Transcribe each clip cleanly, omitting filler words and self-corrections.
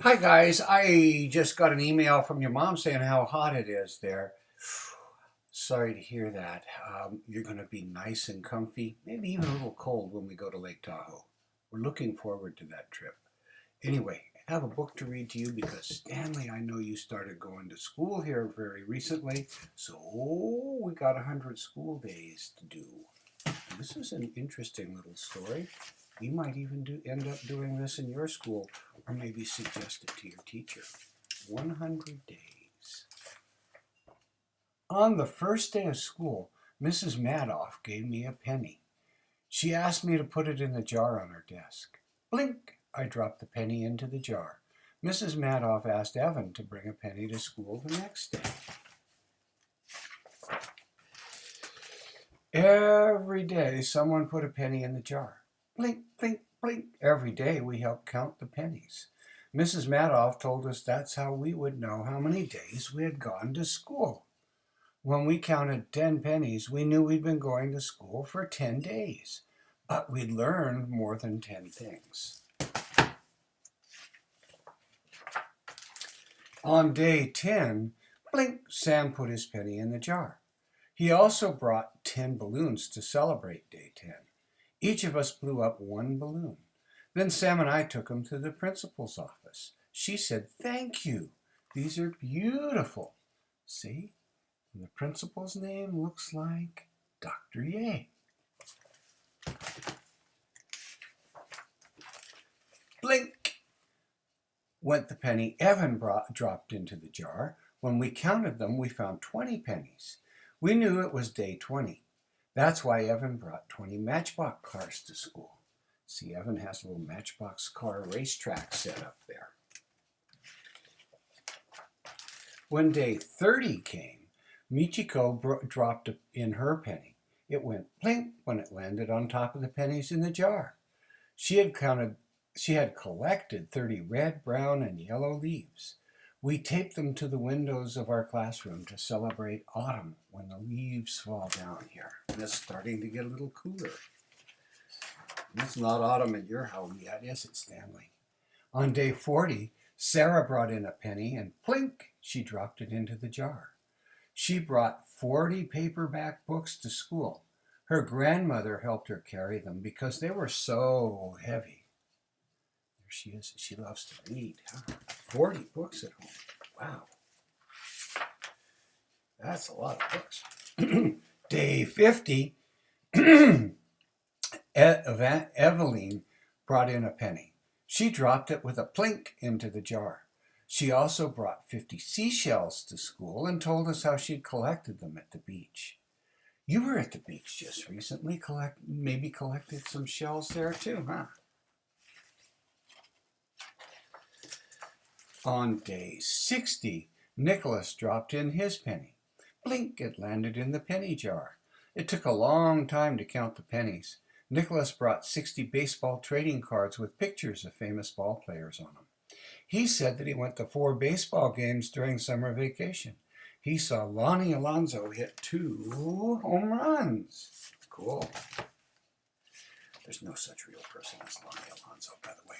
Hi guys, I just got an email from your mom saying how hot it is there. Sorry to hear that. You're going to be nice and comfy, maybe even a little cold when we go to Lake Tahoe. We're looking forward to that trip. Anyway, I have a book to read to you because Stanley, I know you started going to school here very recently, so we got 100 school days to do. This is an interesting little story. You might even end up doing this in your school or maybe suggest it to your teacher. 100 days. On the first day of school, Mrs. Madoff gave me a penny. She asked me to put it in the jar on her desk. Blink! I dropped the penny into the jar. Mrs. Madoff asked Evan to bring a penny to school the next day. Every day, someone put a penny in the jar. Blink, blink, blink. Every day, we helped count the pennies. Mrs. Madoff told us that's how we would know how many days we had gone to school. When we counted 10 pennies, we knew we'd been going to school for 10 days. But we'd learned more than 10 things. On day 10, blink, Sam put his penny in the jar. He also brought 10 balloons to celebrate day 10. Each of us blew up one balloon. Then Sam and I took them to the principal's office. She said, "Thank you. These are beautiful." See? And the principal's name looks like Dr. Ye. Blink went the penny Evan dropped into the jar. When we counted them, we found 20 pennies. We knew it was day 20. That's why Evan brought 20 Matchbox cars to school. See, Evan has a little Matchbox car racetrack set up there. When day 30 came, Michiko dropped in her penny. It went plink when it landed on top of the pennies in the jar. She had collected 30 red, brown, and yellow leaves. We taped them to the windows of our classroom to celebrate autumn when the leaves fall down here. And it's starting to get a little cooler. It's not autumn at your home yet, is it, Stanley? On day 40, Sarah brought in a penny and plink, she dropped it into the jar. She brought 40 paperback books to school. Her grandmother helped her carry them because they were so heavy. There she is. She loves to read. 40 books at home. Wow. That's a lot of books. Day 50, Eveline brought in a penny. She dropped it with a plink into the jar. She also brought 50 seashells to school and told us how she'd collected them at the beach. You were at the beach just recently, maybe collected some shells there too, huh? On day 60, Nicholas dropped in his penny. Blink, it landed in the penny jar. It took a long time to count the pennies. Nicholas brought 60 baseball trading cards with pictures of famous ball players on them. He said that he went to 4 baseball games during summer vacation. He saw Lonnie Alonso hit 2 home runs. Cool. There's no such real person as Lonnie Alonso, by the way.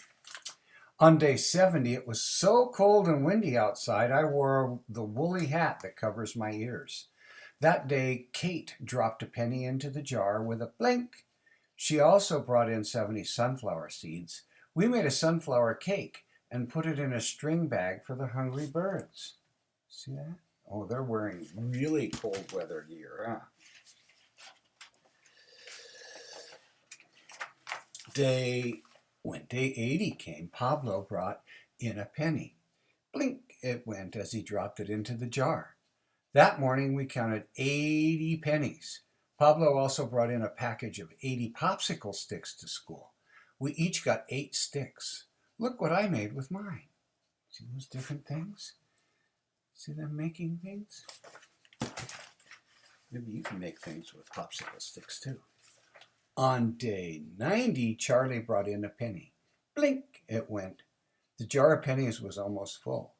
On day 70, it was so cold and windy outside, I wore the woolly hat that covers my ears. That day, Kate dropped a penny into the jar with a blink. She also brought in 70 sunflower seeds. We made a sunflower cake and put it in a string bag for the hungry birds. See that? Oh, they're wearing really cold weather gear, huh? When day 80 came, Pablo brought in a penny. Blink it went as he dropped it into the jar. That morning we counted 80 pennies. Pablo also brought in a package of 80 popsicle sticks to school. We each got 8 sticks. Look what I made with mine. See those different things? See them making things? Maybe you can make things with popsicle sticks too. On day 90, Charlie brought in a penny. Blink, it went. The jar of pennies was almost full.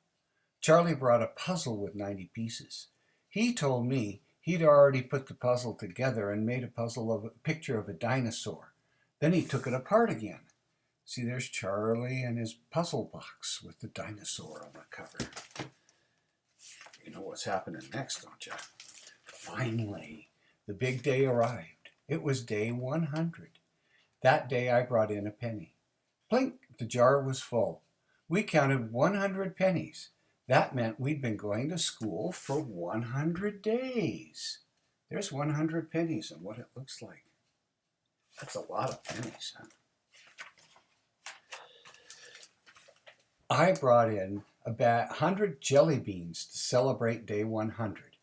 Charlie brought a puzzle with 90 pieces. He told me he'd already put the puzzle together and made a picture of a dinosaur. Then he took it apart again. See, there's Charlie and his puzzle box with the dinosaur on the cover. You know what's happening next, don't you? Finally, the big day arrived. It was day 100. That day I brought in a penny. Plink, the jar was full. We counted 100 pennies. That meant we'd been going to school for 100 days. There's 100 pennies and what it looks like. That's a lot of pennies, huh? I brought in about 100 jelly beans to celebrate day 100.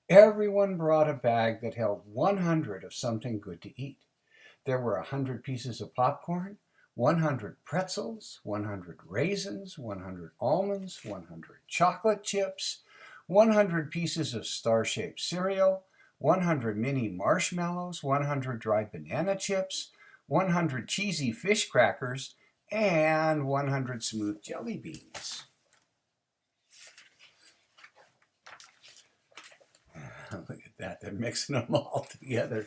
Everyone brought a bag that held 100 of something good to eat. There were 100 pieces of popcorn, 100 pretzels, 100 raisins, 100 almonds, 100 chocolate chips, 100 pieces of star-shaped cereal, 100 mini marshmallows, 100 dried banana chips, 100 cheesy fish crackers, and 100 smooth jelly beans. Look at that, they're mixing them all together.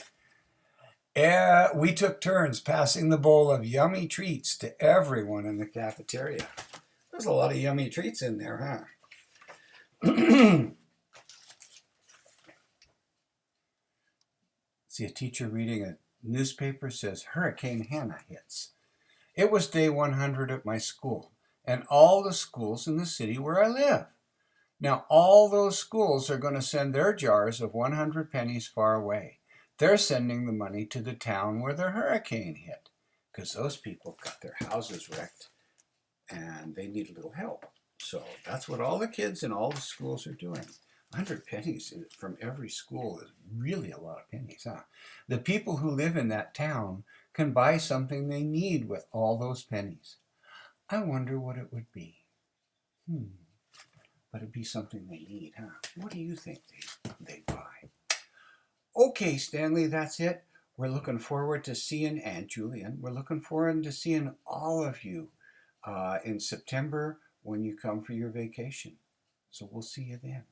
We took turns passing the bowl of yummy treats to everyone in the cafeteria. There's a lot of yummy treats in there, huh? See, a teacher reading a newspaper says Hurricane Hannah hits. It was day 100 at my school and all the schools in the city where I live. Now all those schools are going to send their jars of 100 pennies far away. They're sending the money to the town where the hurricane hit because those people got their houses wrecked and they need a little help. So that's what all the kids in all the schools are doing. 100 pennies from every school is really a lot of pennies, huh? The people who live in that town can buy something they need with all those pennies. I wonder what it would be. But it'd be something they need, huh? What do you think they'd buy? Okay, Stanley, that's it. We're looking forward to seeing, and Julian, we're looking forward to seeing all of you in September when you come for your vacation. So we'll see you then.